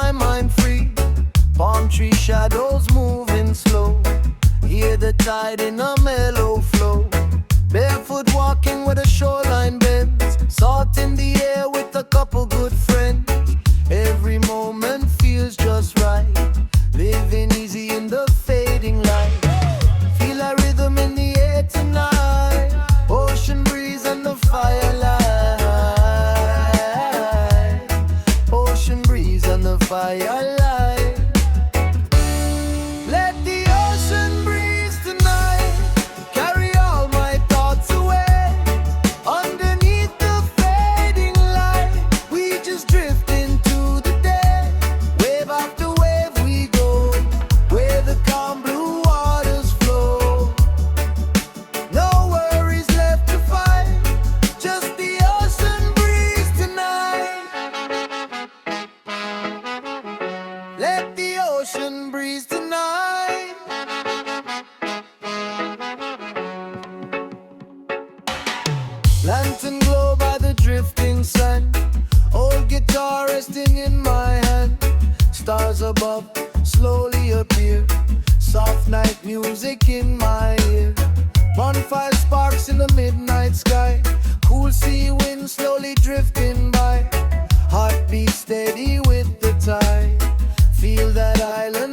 my mind free. Palm tree shadows moving slow. Hear the tide in a mellow flow. Barefoot walking with a shoreline bends. Salt in the air with a couple good friends. Every moment feels just right. Living easy in the fading light. Feel a rhythm in the air tonight. Ocean breeze and the firelight. Ocean breeze and the firelight. Let the ocean breeze tonight carry all my thoughts away. Underneath the fading light, we just drift into the day. Wave after wave we go, where the calm blue waters flow. No worries left to fight, just the ocean breeze tonight. Let the ocean breeze tonight. Lantern glow by the drifting sun. Old guitar resting in my hand. Stars above slowly appear. Soft night music in my ear. Bonfire sparks in the midnight sky. Cool sea wind slowly drifting by. Heartbeat steady with the tide. Feel that island